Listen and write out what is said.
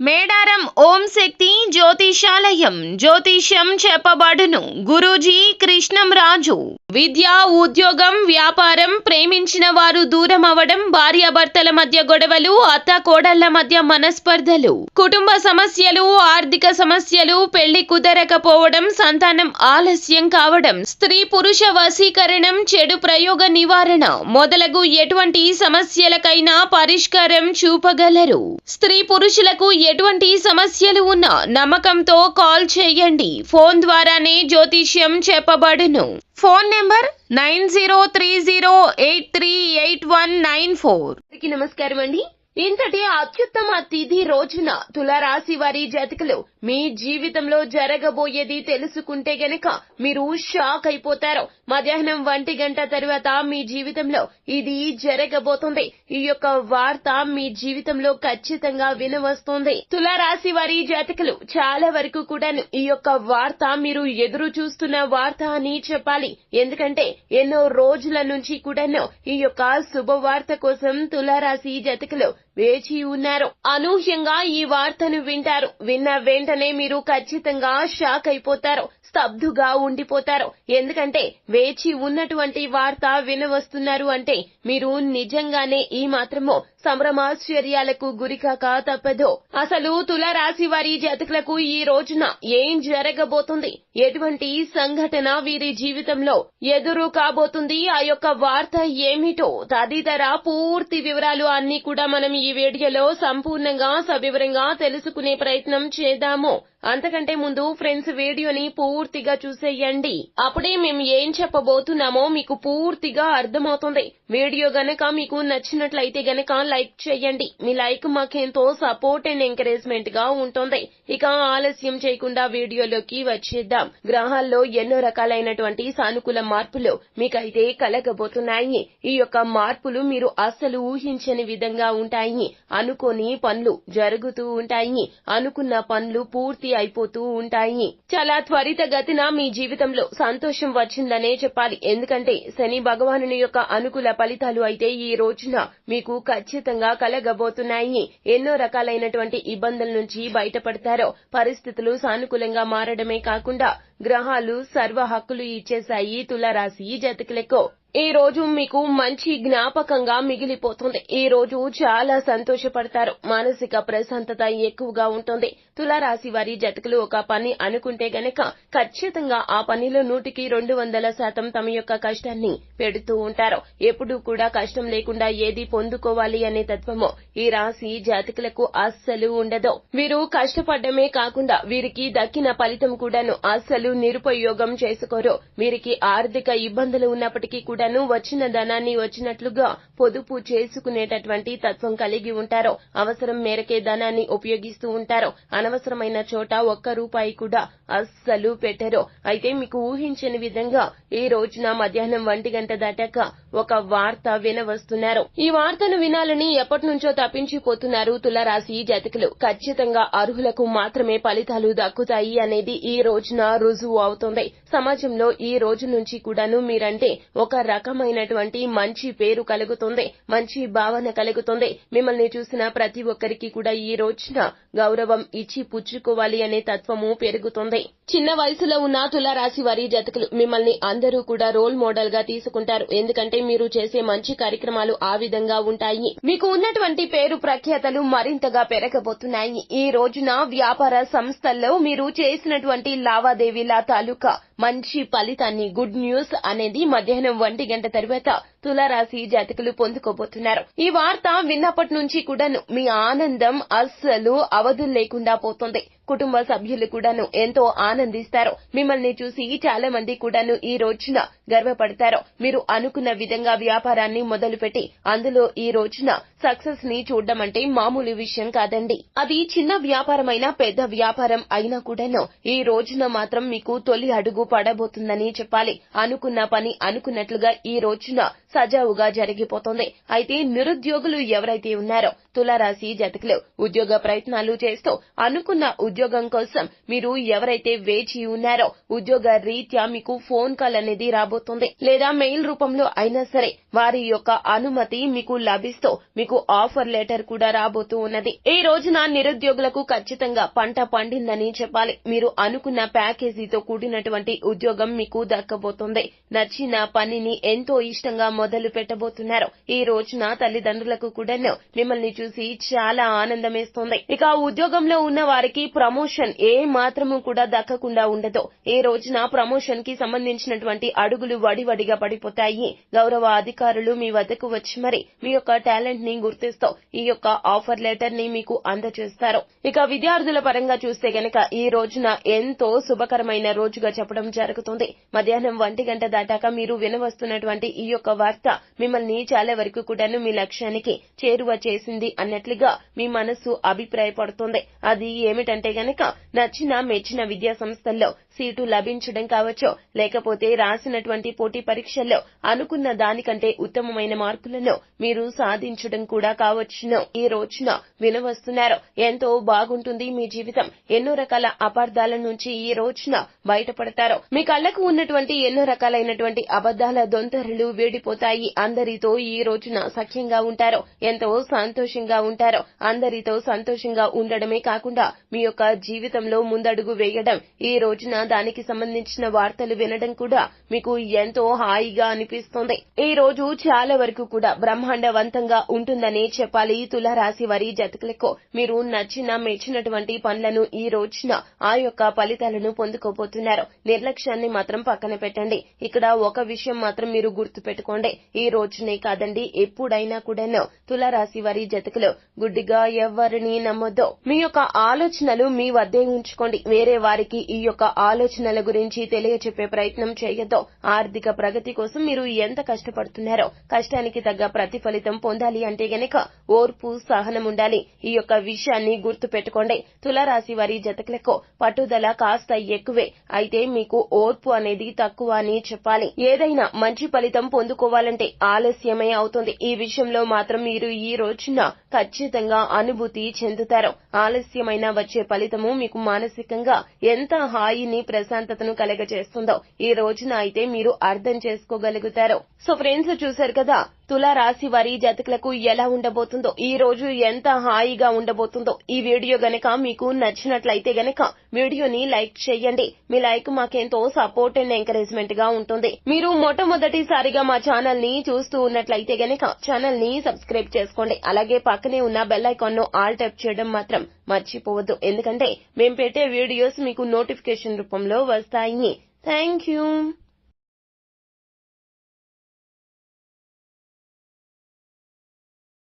మేడారం ఓం శక్తి జ్యోతిషాలయం జ్యోతిష్యం చెప్పబడును. గురూజీ కృష్ణం రాజు. విద్య, ఉద్యోగం, వ్యాపారం, ప్రేమించిన వారు దూరం అవడం, భార్యాభర్తల మధ్య గొడవలు, అత్త కోడళ్ల మధ్య మనస్పర్ధలు, కుటుంబ సమస్యలు, ఆర్థిక సమస్యలు, పెళ్లి కుదరకపోవడం, సంతానం ఆలస్యం కావడం, స్త్రీ పురుష వశీకరణం, చెడు ప్రయోగ నివారణ మొదలగు ఎటువంటి సమస్యలకైనా పరిష్కారం చూపగలరు. స్త్రీ పురుషులకు ఎటువంటి సమస్యలు ఉన్నా నమ్మకంతో కాల్ చేయండి. ఫోన్ ద్వారానే జ్యోతిష్యం చెప్పబడును. Phone number 9030838194. నమస్కారం అండి. ఇంతటి అత్యుత్తమ తిథి రోజున తులారాశి వారి జాతకులు మీ జీవితంలో జరగబోయేది తెలుసుకుంటే గనక మీరు షాక్ అయిపోతారు. మధ్యాహ్నం 1 గంట తర్వాత మీ జీవితంలో ఇది జరగబోతుంది. ఈ యొక్క వార్త మీ జీవితంలో ఖచ్చితంగా వినవస్తుంది. తులారాశి వారి జాతకులు చాలా వరకు కూడా ఈ యొక్క వార్త మీరు ఎదురు చూస్తున్న వార్త అని చెప్పాలి. ఎందుకంటే ఎన్నో రోజుల నుంచి కూడాను ఈ యొక్క శుభవార్త కోసం తులారాశి జాతకులు వేచి ఉన్నారు. అనూహ్యంగా ఈ వార్తను వింటారు. విన్న వెంటనే మీరు ఖచ్చితంగా షాక్ అయిపోతారు, స్తబ్దుగా ఉండిపోతారు. ఎందుకంటే వేచి ఉన్నటువంటి వార్త వినవస్తున్నారు అంటే మీరు నిజంగానే ఈ మాత్రమో సంభ్రమాశ్చర్యాలకు గురికాక తప్పదు. అసలు తులారాశి వారి జాతకులకు ఈ రోజున ఏం జరగబోతుంది, ఎటువంటి సంఘటన వీరి జీవితంలో ఎదురు కాబోతుంది, ఆ యొక్క వార్త ఏమిటో తదితర పూర్తి వివరాలు అన్ని కూడా మనం ఈ వీడియోలో సంపూర్ణంగా సవివరంగా తెలుసుకునే ప్రయత్నం చేద్దాము. అంతకంటే ముందు ఫ్రెండ్స్ వీడియోని పూర్తిగా చూసేయండి. అప్పుడే మేము ఏం చెప్పబోతున్నామో మీకు పూర్తిగా అర్థమవుతుంది. వీడియో గనక మీకు నచ్చినట్లయితే గనక లైక్ చేయండి. మీ లైక్ మాకెంతో సపోర్ట్ అండ్ ఎంకరేజ్మెంట్ గా ఉంటుంది. ఇక ఆలస్యం చేయకుండా వీడియోలోకి వచ్చేద్దాం. గ్రహాల్లో ఎన్నో రకాలైనటువంటి సానుకూల మార్పులు మీకైతే కలగబోతున్నాయి. ఈ యొక్క మార్పులు మీరు అస్సలు ఊహించని విధంగా ఉంటాయి. అనుకోని పనులు జరుగుతూ ఉంటాయి. అనుకున్న పనులు పూర్తి అయిపోతూ ఉంటాయి. చాలా త్వరితగతిన మీ జీవితంలో సంతోషం వచ్చిందనే చెప్పాలి. ఎందుకంటే శని భగవానుని యొక్క అనుకూల ఫలితాలు అయితే ఈ రోజున మీకు ఖచ్చితంగా కలగబోతున్నాయి. ఎన్నో రకాలైనటువంటి ఇబ్బందుల నుంచి బయటపడతారో, పరిస్థితులు సానుకూలంగా మారడమే కాకుండా గ్రహాలు సర్వ హక్కులు ఇచ్చేశాయి తులారాశి జాతకులకు. ఈ రోజు మీకు మంచి జ్ఞాపకంగా మిగిలిపోతుంది. ఈ రోజు చాలా సంతోషపడతారు. మానసిక ప్రశాంతత ఎక్కువగా ఉంటుంది. తులారాశి వారి జాతకులు ఒక పని అనుకుంటే గనక ఖచ్చితంగా ఆ పనిలో 100% తమ యొక్క కష్టాన్ని పెడుతూ ఉంటారు. ఎప్పుడూ కూడా కష్టం లేకుండా ఏది పొందుకోవాలి అనే తత్వము ఈ రాశి జాతకులకు అస్సలు ఉండదు. వీరు కష్టపడమే కాకుండా వీరికి దక్కిన ఫలితం కూడాను అస్సలు నిరుపయోగం చేసుకోరు. వీరికి ఆర్థిక ఇబ్బందులు ఉన్నప్పటికీ కూడా వచ్చిన ధనాన్ని వచ్చినట్లుగా పొదుపు చేసుకునేటటువంటి తత్వం కలిగి ఉంటారు. అవసరం మేరకే ధనాన్ని ఉపయోగిస్తూ ఉంటారు. అనవసరమైన చోట ₹1 కూడా అస్సలు పెట్టరు. అయితే మీకు ఊహించని విధంగా ఈ రోజున మధ్యాహ్నం 1 గంట దాటాక ఒక వార్త వినవస్తున్నారు. ఈ వార్తను వినాలని ఎప్పటి నుంచో తప్పించిపోతున్నారు తులారాశి జాతకులు. ఖచ్చితంగా అర్హులకు మాత్రమే ఫలితాలు దక్కుతాయి అనేది ఈ రోజున రుజువు అవుతుంది. సమాజంలో ఈ రోజు నుంచి కూడాను మీరంటే ఒక రకమైనటువంటి మంచి పేరు కలుగుతుంది, మంచి భావన కలుగుతుంది. మిమ్మల్ని చూసిన ప్రతి ఒక్కరికి కూడా ఈ రోజున గౌరవం ఇచ్చి పుచ్చుకోవాలి అనే తత్వము పెరుగుతుంది. చిన్న వయసులో ఉన్న తులారాశి వారి జాతకులు మిమ్మల్ని అందరూ కూడా రోల్ మోడల్ గా తీసుకుంటారు. ఎందుకంటే మీరు చేసే మంచి కార్యక్రమాలు ఆ విధంగా ఉంటాయి. మీకు ఉన్నటువంటి పేరు ప్రఖ్యాతలు మరింతగా పెరగబోతున్నాయి. ఈ రోజున వ్యాపార సంస్థల్లో మీరు చేసినటువంటి లావాదేవీల తాలూకా మంచి ఫలితాన్ని, గుడ్ న్యూస్ అనేది మధ్యాహ్నం 1 గంట తర్వాత తులారాశి జాతకులు పొందుకోబోతున్నారు. ఈ వార్త విన్నప్పటి నుంచి కూడాను మీ ఆనందం అస్సలు అవధులు లేకుండా పోతుంది. కుటుంబ సభ్యులు కూడాను ఎంతో ఆనందిస్తారు. మిమ్మల్ని చూసి చాలా మంది కూడాను ఈ రోజున గర్వపడతారు. మీరు అనుకున్న విధంగా వ్యాపారాన్ని మొదలుపెట్టి అందులో ఈ రోజున సక్సెస్ ని చూడడం అంటే మామూలు విషయం కాదండి. అది చిన్న వ్యాపారమైనా పెద్ద వ్యాపారం అయినా కూడాను ఈ రోజున మాత్రం మీకు తొలి అడుగు పడబోతుందని చెప్పాలి. అనుకున్న పని అనుకున్నట్లుగా ఈ రోజున సజావుగా జరిగిపోతుంది. అయితే నిరుద్యోగులు ఎవరైతే ఉన్నారో తులారాశి జాతకులు ఉద్యోగ ప్రయత్నాలు చేస్తూ అనుకున్న ఉద్యోగం కోసం మీరు ఎవరైతే వేచి ఉన్నారో ఉద్యోగ రీత్యా మీకు ఫోన్ కాల్ అనేది రాబోతుంది, లేదా మెయిల్ రూపంలో అయినా సరే వారి యొక్క అనుమతి మీకు లభిస్తూ మీకు ఆఫర్ లెటర్ కూడా రాబోతూ ఉన్నది. ఈ రోజున నిరుద్యోగులకు ఖచ్చితంగా పంట పండిందని చెప్పాలి. మీరు అనుకున్న ప్యాకేజీతో కూడినటువంటి ఉద్యోగం మీకు దక్కబోతుంది. నచ్చిన పనిని ఎంతో ఇష్టంగా మొదలు పెట్టబోతున్నారు. ఈ రోజున తల్లిదండ్రులకు కూడా మిమ్మల్ని చూసి చాలా ఆనందమేస్తుంది. ఇక ఉద్యోగంలో ఉన్న వారికి ప్రమోషన్ ఏ మాత్రము కూడా దక్కకుండా ఉండదు. ఈ రోజున ప్రమోషన్ కి సంబంధించినటువంటి అడుగులు వడివడిగా పడిపోతాయి. గౌరవ అధికారులు మీ వద్దకు వచ్చి మరి మీ యొక్క టాలెంట్ ని గుర్తిస్తూ ఈ యొక్క ఆఫర్ లెటర్ ని మీకు అందజేస్తారు. ఇక విద్యార్థుల పరంగా చూస్తే గనక ఈ రోజున ఎంతో శుభకరమైన రోజుగా చెప్పడం జరుగుతుంది. మధ్యాహ్నం 1 గంట దాటాక మీరు వినవస్తున్నటువంటి ఈ యొక్క వార్త మిమ్మల్ని చాలా వరకు కూడాను మీ లక్ష్యానికి చేరువ చేసింది అన్నట్లుగా మీ మనసు అభిప్రాయపడుతుంది. అది ఏమిటంటే గనక నచ్చిన మెచ్చిన విద్యా సంస్థల్లో సీటు లభించడం కావచ్చు, లేకపోతే రాసినటువంటి పోటీ పరీక్షల్లో అనుకున్న దానికంటే ఉత్తమమైన మార్కులను మీరు సాధించడం కూడా కావచ్చును. ఈ రోజున వినవస్తున్నారు. ఎంతో బాగుంటుంది మీ జీవితం. ఎన్నో రకాల అపార్థాల నుంచి ఈ రోజున బయటపడతారు. మీ కళ్ళకు ఉన్నటువంటి ఎన్నో రకాలైనటువంటి అబద్ధాల దొంతరులు వీడిపోతాయి. అందరితో ఈ రోజున సఖ్యంగా ఉంటారు. ఎంతో సంతోషంగా ఉంటారు. అందరితో సంతోషంగా ఉండడమే కాకుండా మీ యొక్క జీవితంలో ముందడుగు వేయడం, ఈ రోజున దానికి సంబంధించిన వార్తలు వినడం కూడా మీకు ఎంతో హాయిగా అనిపిస్తుంది. ఈ రోజు చాలా వరకు కూడా బ్రహ్మాండవంతంగా ఉంటుందని చెప్పాలి. తులారాశి వారి జాతకులకు మీరు నచ్చిన మెచ్చినటువంటి పనులను ఈ రోజున ఆ యొక్క ఫలితాలను పొందుకోబోతున్నారు. నిర్లక్ష్యాన్ని మాత్రం పక్కన పెట్టండి. ఇక్కడ ఒక విషయం మాత్రం మీరు గుర్తు పెట్టుకోండి. ఈ రోజునే కాదండి, ఎప్పుడైనా కూడాను తులారాశి వారి జాతకులు గుడ్డిగా ఎవరిని నమ్మొద్దు. మీ యొక్క ఆలోచనలు మీ వద్దే ఉంచుకోండి. వేరే వారికి ఈ యొక్క ఆలోచనల గురించి తెలియచెప్పే ప్రయత్నం చేయొద్దు. ఆర్థిక ప్రగతి కోసం మీరు ఎంత కష్టపడుతున్నారో కష్టానికి తగ్గ ప్రతిఫలితం పొందాలి అంటే గనక ఓర్పు సహనం ఉండాలి. ఈ యొక్క విషయాన్ని గుర్తు పెట్టుకోండి. తులారాశి వారి జాతకులకు పట్టుదల కాస్త ఎక్కువే, అయితే మీకు ఓర్పు అనేది తక్కువ అని చెప్పాలి. ఏదైనా మంచి ఫలితం పొందుకోవాలంటే ఆలస్యమే అవుతుంది. ఈ విషయంలో మాత్రం మీరు ఈ రోజున ఖచ్చితంగా అనుభూతి చెందుతారు. ఆలస్యమైన వచ్చే ఫలితము మీకు మానసికంగా ఎంత హాయిని ప్రశాంతతను కలగజేస్తుందో ఈ రోజున అయితే మీరు అర్థం చేసుకోగలుగుతారు. సో ఫ్రెండ్స్, చూశారు కదా తులారాశి వారి జాతకులకు ఎలా ఉండబోతుందో, ఈ రోజు ఎంత హాయిగా ఉండబోతుందో. ఈ వీడియో గనక మీకు నచ్చినట్లయితే గనక వీడియోని లైక్ చేయండి. మీ లైక్ మాకెంతో సపోర్ట్ అండ్ ఎంకరేజ్మెంట్ గా ఉంటుంది. మీరు మొట్టమొదటిసారిగా మా ఛానల్ ని చూస్తూ ఉన్నట్లయితే గనక ఛానల్ ని సబ్స్క్రైబ్ చేసుకోండి. అలాగే పక్కనే ఉన్న బెల్ ఐకాన్ ను ఆల్ ట్యాప్ చేయడం మాత్రం మర్చిపోవద్దు. ఎందుకంటే మేము పెట్టే వీడియోస్ మీకు నోటిఫికేషన్ రూపంలో వస్తాయి. Thank you.